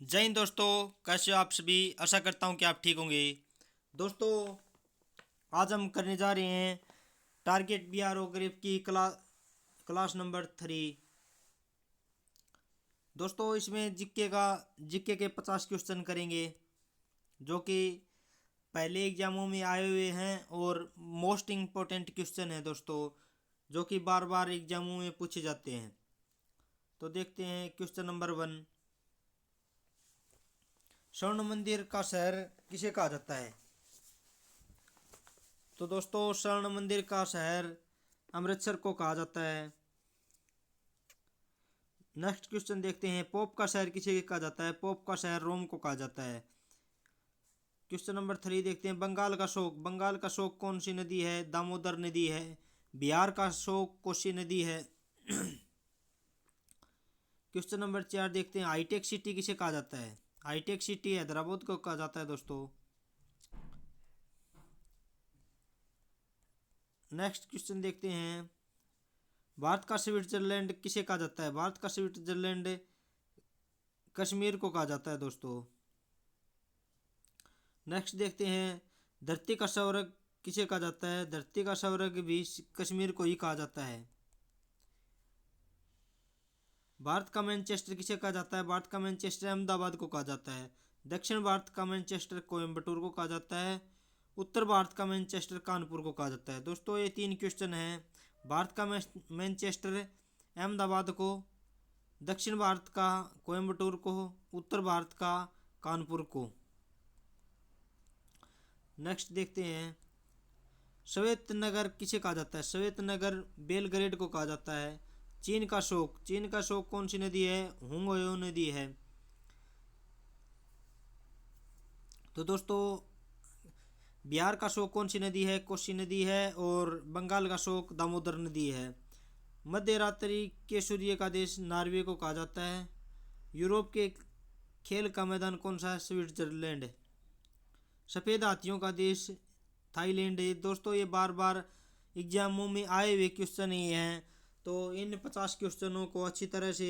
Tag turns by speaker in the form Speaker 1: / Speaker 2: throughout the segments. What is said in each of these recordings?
Speaker 1: जय हिंद दोस्तों। कैसे हो आप सभी। आशा करता हूँ कि आप ठीक होंगे। दोस्तों, आज हम करने जा रहे हैं टारगेट बीआरओ ग्रेफ की क्लास नंबर 3। दोस्तों, इसमें जीके के 50 क्वेश्चन करेंगे जो कि पहले एग्जामों में आए हुए हैं और मोस्ट इम्पोर्टेंट क्वेश्चन है दोस्तों, जो कि बार बार एग्जामों में पूछे जाते हैं। तो देखते हैं क्वेश्चन नंबर 1। स्वर्ण मंदिर का शहर किसे कहा जाता है। तो दोस्तों, स्वर्ण मंदिर का शहर अमृतसर को कहा जाता है। नेक्स्ट क्वेश्चन देखते हैं, पोप का शहर किसे कहा जाता है। पोप का शहर रोम को कहा जाता है। क्वेश्चन नंबर 3 देखते हैं, बंगाल का शोक कौन सी नदी है। दामोदर नदी है। बिहार का शोक कोसी नदी है। क्वेश्चन नंबर 4 देखते हैं, हाईटेक सिटी किसे कहा जाता है। हाईटेक सिटी हैदराबाद को कहा जाता है दोस्तों। नेक्स्ट क्वेश्चन देखते हैं, भारत का स्विट्जरलैंड किसे कहा जाता है। भारत का स्विट्जरलैंड कश्मीर को कहा जाता है दोस्तों। नेक्स्ट देखते हैं, धरती का स्वर्ग किसे कहा जाता है। धरती का स्वर्ग भी कश्मीर को ही कहा जाता है। भारत का मैनचेस्टर किसे कहा जाता है। भारत का मैनचेस्टर अहमदाबाद को कहा जाता है। दक्षिण भारत का मैनचेस्टर कोयम्बटूर को कहा जाता है। उत्तर भारत का मैनचेस्टर कानपुर को कहा जाता है। दोस्तों, ये 3 क्वेश्चन हैं। भारत का मैनचेस्टर अहमदाबाद को, दक्षिण भारत का कोयम्बटूर को, उत्तर भारत का कानपुर को। नेक्स्ट देखते हैं, श्वेत नगर किसे कहा जाता है। श्वेत नगर बेलग्रेड को कहा जाता है। चीन का शोक कौन सी नदी है। हुंगयो नदी है। तो दोस्तों, बिहार का शोक कौन सी नदी है। कोसी नदी है। और बंगाल का शोक दामोदर नदी है। मध्य रात्रि के सूर्य का देश नॉर्वे को कहा जाता है। यूरोप के खेल का मैदान कौन सा है। स्विट्जरलैंड। सफ़ेद हाथियों का देश थाईलैंड है। दोस्तों, ये बार बार एग्जामों में आए हुए क्वेश्चन ही हैं, तो इन 50 क्वेश्चनों को अच्छी तरह से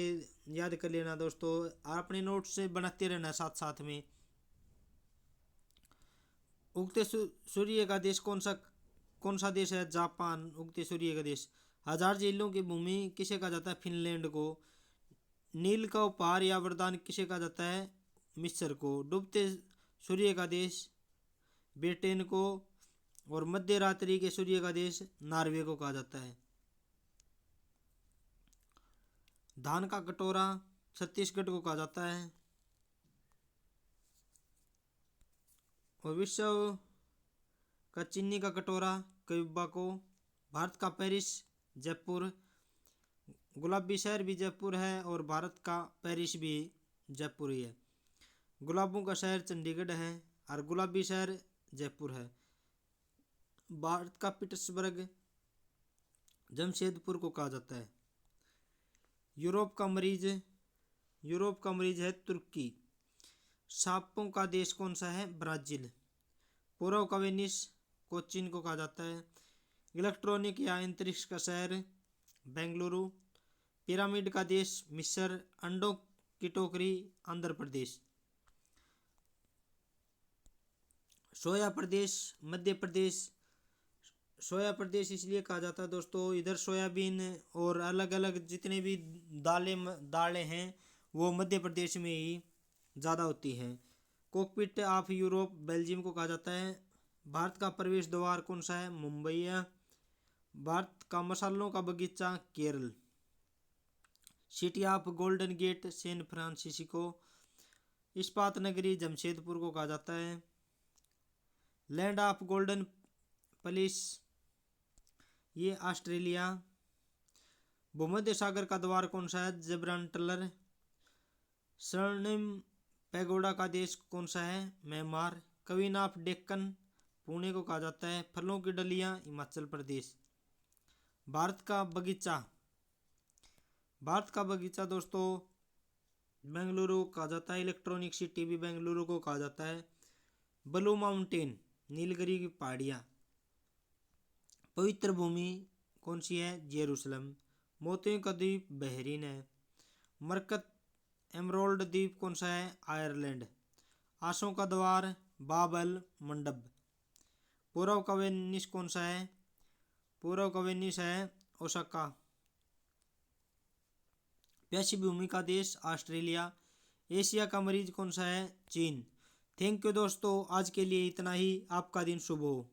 Speaker 1: याद कर लेना दोस्तों। अपने नोट्स से बनाते रहना साथ साथ में। उगते सूर्य का देश कौन सा देश है। जापान उगते सूर्य का देश। हजार झीलों की भूमि किसे कहा जाता है। फिनलैंड को। नील का उपहार या वरदान किसे कहा जाता है। मिस्र को। डूबते सूर्य का देश ब्रिटेन को। और मध्य रात्रि के सूर्य का देश नॉर्वे को कहा जाता है। धान का कटोरा छत्तीसगढ़ को कहा जाता है। और विश्व का चीनी का कटोरा क्यूबा को। भारत का पेरिस जयपुर। गुलाबी शहर भी जयपुर है और भारत का पेरिस भी जयपुर ही है। गुलाबों का शहर चंडीगढ़ है और गुलाबी शहर जयपुर है। भारत का पीटर्सबर्ग जमशेदपुर को कहा जाता है। यूरोप का मरीज है तुर्की। सांपों का देश कौन सा है। ब्राजील। पूर्व का वेनिस को चीन को कहा जाता है। इलेक्ट्रॉनिक या अंतरिक्ष का शहर बेंगलुरु। पिरामिड का देश मिस्र। अंडों की टोकरी आंध्र प्रदेश। सोया प्रदेश मध्य प्रदेश। सोया प्रदेश इसलिए कहा जाता है दोस्तों, इधर सोयाबीन और अलग अलग जितने भी दालें हैं वो मध्य प्रदेश में ही ज़्यादा होती हैं। कॉकपिट ऑफ यूरोप बेल्जियम को कहा जाता है। भारत का प्रवेश द्वार कौन सा है। मुंबई है। भारत का मसालों का बगीचा Kerala. City of golden gate San Francisco. इस्पात नगरी जमशेदपुर को कहा जाता है। लैंड ऑफ गोल्डन पलिस ये ऑस्ट्रेलिया। भूमध्य सागर का द्वार कौन सा है। जिब्राल्टर। स्वर्णिम पैगोडा का देश कौन सा है। Myanmar. Queen of Deccan Pune को कहा जाता है। फलों की डलियां हिमाचल प्रदेश। भारत का बगीचा दोस्तों बेंगलुरु को कहा जाता है। इलेक्ट्रॉनिक सिटी भी बेंगलुरु को कहा जाता है। ब्लू माउंटेन नीलगिरी की पहाड़ियाँ। पवित्र भूमि कौन सी है। जेरूसलम। मोतियों का द्वीप बहरीन है। मरकत एमरोल्ड द्वीप कौन सा है? आयरलैंड। आंसू का द्वार बाबल मंडप। पूर्व का वेनिस कौन सा है? पूर्व का वेनिस है ओसाका। प्यासी भूमि का देश ऑस्ट्रेलिया। एशिया का मरीज कौन सा है? चीन। थैंक यू दोस्तों, आज के लिए इतना ही। आपका दिन शुभ हो।